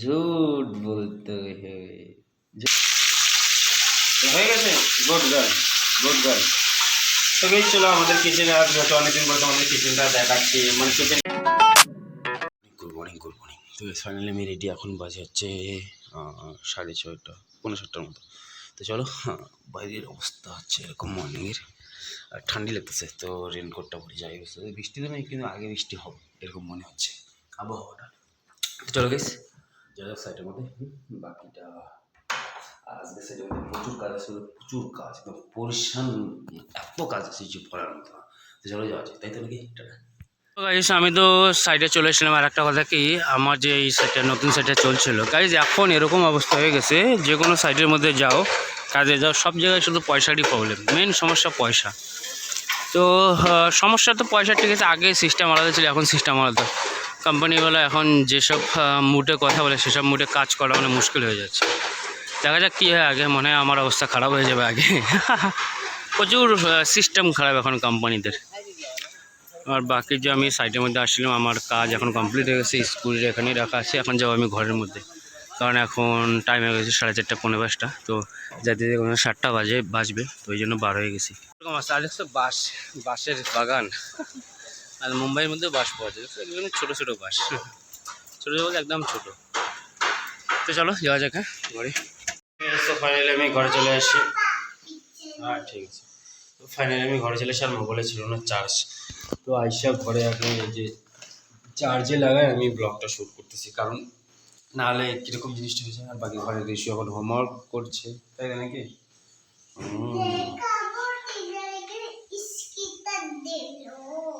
झूठ बोलते हैं হয়ে গেছে। Good girl, good girl. তো গাইস চলো আমাদের কিচেনে আজ অনেকদিন পর তোমাদের কিচেনটা দেখাচ্ছি, মানে kitchen. Good morning, good morning. তো ফাইনালি আমি রেডি, এখন বাজে হচ্ছে 6:30, 6:45টার মতো। তো চলো, বাইরের অবস্থা হচ্ছে এরকম মর্নিংয়ের, আর ঠান্ডি লাগতেছে, তো রেনকোটটা পরে যাই। বৃষ্টি তো নেই, কিন্তু আগে বৃষ্টি হবে এরকম মনে হচ্ছে আবহাওয়াটা। তো চলো গাইস যাই হোক সাইডের মধ্যে, বাকিটা আজকে সাইডের মধ্যে প্রচুর কাজ আছে, প্রচুর কাজ, একদম পরিশ্রম, এত কাজ আছে যে পড়ার মতো না। তো চলো যাওয়া যায়, তাই তো নাকি? গাইস আমি তো সাইডে চলে এসেছিলাম। আর একটা কথা কি, আমার যে এই সাইডটা নতুন সাইডটা চলছিল গাইস, এখন এরকম অবস্থা হয়ে গেছে, যে কোনো সাইডের মধ্যে যাও, কাজে যাও, সব জায়গায় শুধু পয়সারই প্রবলেম, মেন সমস্যা পয়সা। তো সমস্যা তো পয়সা, ঠিক আছে, আগে সিস্টেম আলাদা ছিল, এখন সিস্টেম আলাদা। কোম্পানিওয়ালা এখন যেসব মুডে কথা বলে, সেসব মুডে কাজ করা মানে মুশকিল হয়ে যাচ্ছে। দেখা যাক কী হয়, আগে মনে হয় আমার অবস্থা খারাপ হয়ে যাবে আগে। প্রচুর সিস্টেম খারাপ এখন কোম্পানিদের। আর বাকি যে আমি সাইডের মধ্যে আসছিলাম, আমার কাজ এখন কমপ্লিট হয়ে গেছে, স্কুলের এখানেই রাখা আছে। এখন যাবো আমি ঘরের মধ্যে, কারণ এখন টাইম হয়ে গেছে 4:30, 5:45। তো যাতে 7টা বাজবে, তো ওই জন্য বার হয়ে গেছি। এরকম আছে আর হচ্ছে বাঁশের বাগান। আর মুম্বাইয়ের মধ্যে বাঁশ পাওয়া যায়, এখানে ছোটো ছোটো বাঁশ, ছোটো ছোটো বলতে একদম ছোটো। তো চলো যাওয়া যাক ঘরে। তো ফাইনালি আমি ঘরে চলে আসছি। হ্যাঁ ঠিক আছে। তো ফাইনালি আমি ঘরে চলে আসি, আর মোবাইলে ছিল না চার্জ। তো আইসা ঘরে এখন এই যে চার্জে লাগাই আমি ব্লগটা শ্যুট করতেছি, কারণ নাহলে কীরকম জিনিসটা হয়েছে। আর বাকি ঘরের ঋষি এখন হোমওয়ার্ক করছে, তাই না নাকি?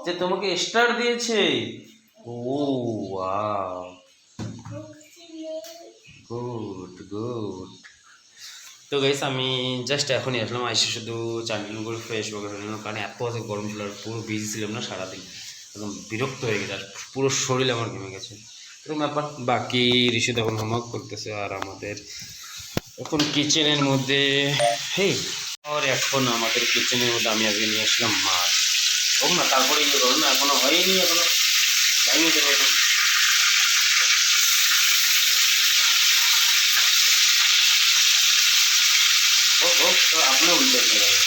যে তোমাকে স্টার দিয়েছে। ও ওয়াও, গুড গুড। তো গাইস আমি জাস্ট এখনই আসলাম, আইসে শুধু চান করে ফ্রেশ বগের হলাম, কারণ এত আছে গরম ছিল, আর পুরো বিজি ছিলাম না সারাদিন, একদম বিরক্ত হয়ে গেছে, আর পুরো শরীর আমার ঘেমে গেছে। এরকম ব্যাপার। বাকি ঋষি তখন হোমওয়ার্ক করতেছে, আর আমাদের এখন কিচেনের মধ্যে, হেই, আর এখন আমাদের কিচেনের মধ্যে আমি আগে নিয়ে আসলাম মাছ। হোক না, তারপরে ইয়ে করো না, এখনো হয়নি, এখনো টাইম হতে পারবো। হোক হোক, তো আপনিও উল্টে নিয়ে যাবেন।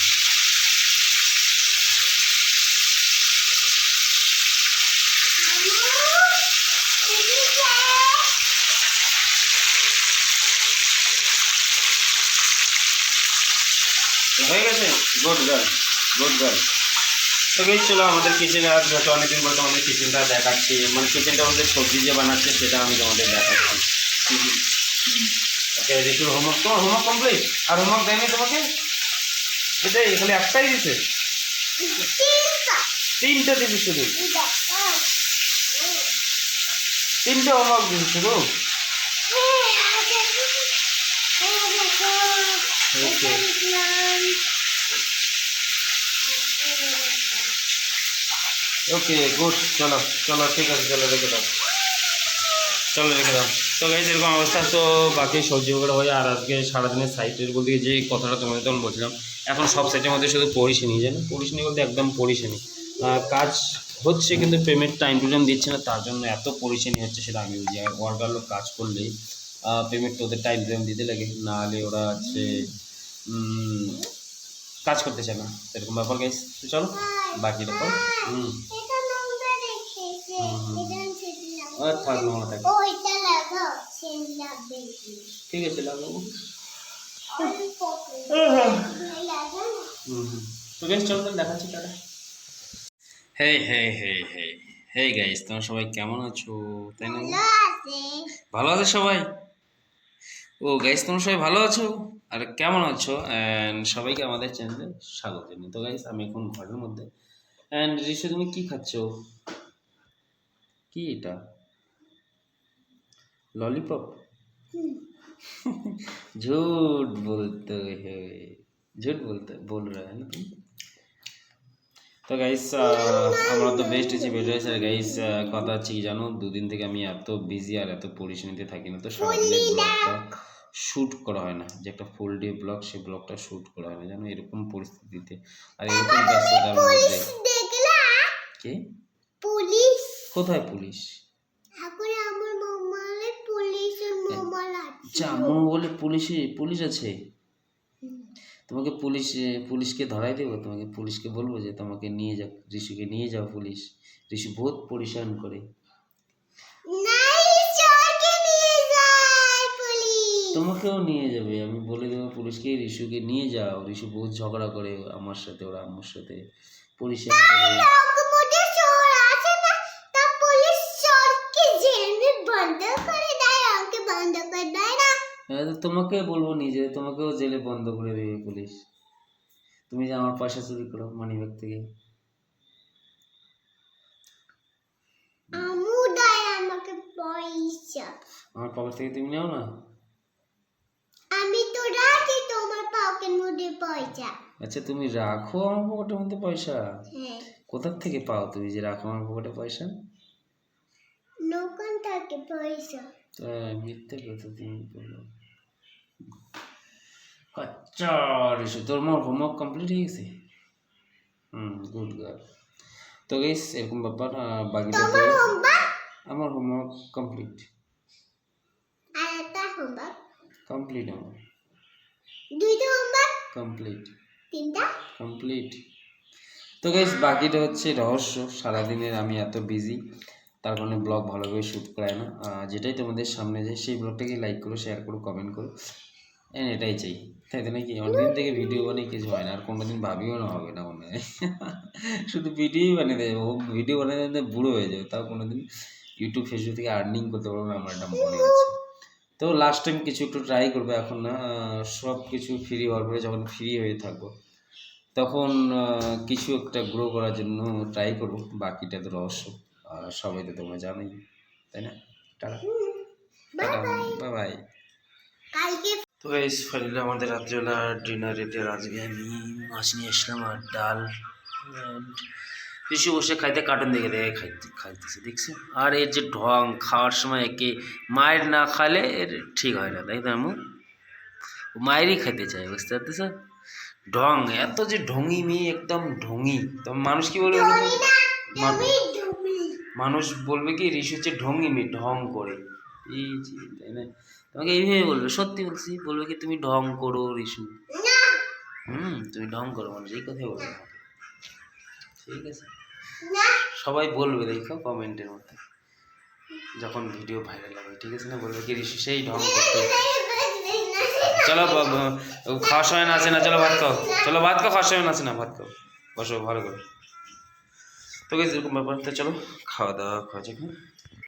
হয়ে গেছে। Good girl, good girl. তো গাইস চলো আমাদের কিচেনে আজ অনেকদিন পর তোমাদের কিচেনটা দেখাচ্ছি, মানে কিচেনটা আমাদের সবজি যে বানাচ্ছে সেটা আমি তোমাদের দেখাচ্ছি। ওকে ঋতুর হোমওয়ার্ক, তোমার হোমওয়ার্ক কমপ্লিট? আর হোমওয়ার্ক দেয়নি তোমাকে? এটাই খালি একটাই দিছে? 3টা দিবি শুধু? 3টে হোমওয়ার্ক দিবি শুধু? ওকে ওকে গুড। চলো চলো ঠিক আছে, চলো রেখে দাও, চলো রেখে দাও। তো গাইস এরকম অবস্থা। তো বাকি সবজি বগেরা হয়। আর আজকে সারাদিনের সাইটের বলতে যে কথাটা তোমাদের তখন বলছিলাম, এখন সব সাইটের মধ্যে শুধু পরিষেনি, জানো, পরিষেনি বলতে একদম পরিষেনি। কাজ হচ্ছে কিন্তু পেমেন্ট টাইম টু টাইম দিচ্ছে না, তার জন্য এত পরিষেনি হচ্ছে সেটা আমি বুঝি। আর ওয়ার্কার লোক কাজ করলেই পেমেন্ট ওদের টাইম টু টাইম দিতে লাগে, নাহলে ওরা হচ্ছে কাজ করতে চায় না, এরকম ব্যাপার গাইস। তো চলো বাকিটা পর। আর থাক না থাক, ঠিক আছে লাগাবো। তো গাইস চলো তাহলে দেখাচ্ছি, টাটা। হেই হেই হেই হেই হেই গাইস, তোমরা সবাই কেমন আছো? তাই না, ভালো আছে সবাই? ও গাইস তোমরা সবাই ভালো আছো আর কেমন আছো, অ্যান্ড সবাইকে আমাদের চ্যানেলে স্বাগত জানাই। তো গাইস আমি এখন ঘরের মধ্যে, অ্যান্ড ঋষি তুমি কি খাচ্ছো? কি এটা? लॉलीपॉप? झूठ बोलते हैं, झूठ बोल रहा है ना तुम। তো গাইস আমরা তো বেস্ট হচ্ছে বেটার। আর গাইস কথা হচ্ছে কি জানো, দুদিন থেকে আমি এত বিজি আর এত পরিশ্রমীতে থাকি না, তো সারাদিনের ব্লগটা শ্যুট করা হয় না, যে একটা ফুল ডে ব্লগ, সেই ব্লগটা শ্যুট করা হয় না, জানো, এরকম পরিস্থিতিতে আর এরকম ব্যস্ততার মধ্যে। কে পুলিশ? কোথায় পুলিশ? জামু বলে পুলিশ আছে, তোমাকে পুলিশকে ধরাই দেবো, তোমাকে পুলিশকে বলবো যে তোমাকে নিয়ে যাও, ঋষিকে নিয়ে যাও পুলিশ, ঋষি বহুত পরিশান করে। তোমাকেও নিয়ে যাবে, আমি বলে দেবো পুলিশকে ঋষুকে নিয়ে যাও, ঋষু বহুত ঝগড়া করে আমার সাথে, ওরা আম্মুর সাথে পরিশান করে। তোমাকে বলবো নিজে, তোমাকেও জেলে বন্ধ করে দেবে পুলিশ, তুমি যে আমার পয়সা চুরি করো মানি ব্যাগ থেকে। আমার পকেট থেকে তুমি নাও না, আমি তো রাখি তোমার পকেটের মধ্যে পয়সা। আচ্ছা তুমি রাখো আমার পকেটের মধ্যে পয়সা? হ্যাঁ। কোথা থেকে পাও তুমি যে রাখো আমার পকেটে পয়সা? দোকান থেকে পয়সা। মিথ্যে কথা তুমি বলো। আচ্ছা ঋষু, তোর হোমওয়ার্ক কমপ্লিট হয়ে গেছে? Good girl. তো গাইস এরকম ব্যাপার, বাকিটা আমার হোমওয়ার্ক কমপ্লিট। আর একটা হোমওয়ার্ক কমপ্লিট, আমার দুইটা হোমওয়ার্ক কমপ্লিট, তিনটা কমপ্লিট। তো গাইস বাকিটা হচ্ছে রহস্য, সারাদিনের আমি এত বিজি তার কারণে ব্লগ ভালোভাবে শ্যুট করায় না, যেটাই তোমাদের সামনে যায় সেই ব্লগটাকে লাইক করো, শেয়ার করো, কমেন্ট করো, এটাই চাই, তাই তো নাকি? অনেকদিন থেকে ভিডিও বানিয়ে কিছু হয় না, আর কোনোদিন ভাবিও না হবে না মনে হয়। শুধু ভিডিওই বানিয়ে দেয়, ও ভিডিও বানিয়ে বুড়ো হয়ে যাবে, তাও কোনোদিন ইউটিউব ফেসবুক থেকে আর্নিং করতে পারবো না, আমার এটা মনে হচ্ছে। তো লাস্ট টাইম কিছু একটু ট্রাই করবো, এখন না, সব কিছু ফ্রি হওয়ার পরে যখন ফ্রি হয়ে থাকবো তখন কিছু একটা গ্রো করার জন্য ট্রাই করবো, বাকিটা তো রহস্য, সবাই তো তোমরা জানোই, তাই না? Tata, bye bye. তো গাইস ফাইনালি আমাদের রাত্রিবেলা ডিনার রেডি, আর আজকে আমি মাছ নিয়ে আসলাম আর ডাল, ঋষি বসে খাইতে কার্টুন দেখে দেখে খাইতেছে, দেখছো? আর এর যে ঢং, খাওয়ার সময় একে মায়ের না খালে এর ঠিক হয় না, তাই তো? আমি মায়েরই খাইতে চাই, বুঝতে পারতেছ? ঢং, এত যে ঢঙি মেয়ে, একদম ঢঙি। তো মানুষ কি বলবে, মানুষ বলবে কি ঋষি হচ্ছে ঢঙি মেয়ে, ঢং করে, এই যে, তাই না? তোমাকে এইভাবে বলবে, সত্যি বলছি, বলবে কি তুমি ঢং করো ঋষু, তুমি ঢং করো, মানুষ এই কথাই বলবে আমাকে, ঠিক আছে? সবাই বলবে, দেখো কমেন্টের মধ্যে যখন ভিডিও ভাইরাল হবে, ঠিক আছে না? বলবে কি ঋষি সেই ঢং করতে। চলো খাওয়ার সময় না আসে না, চলো ভাত খাও, চলো ভাত খাও, খাওয়ার সময় না আসে না, ভাত খাও, বসো ভালো করে। তো এরকম ব্যাপার, তো চলো খাওয়া দাওয়া খাওয়া যাক।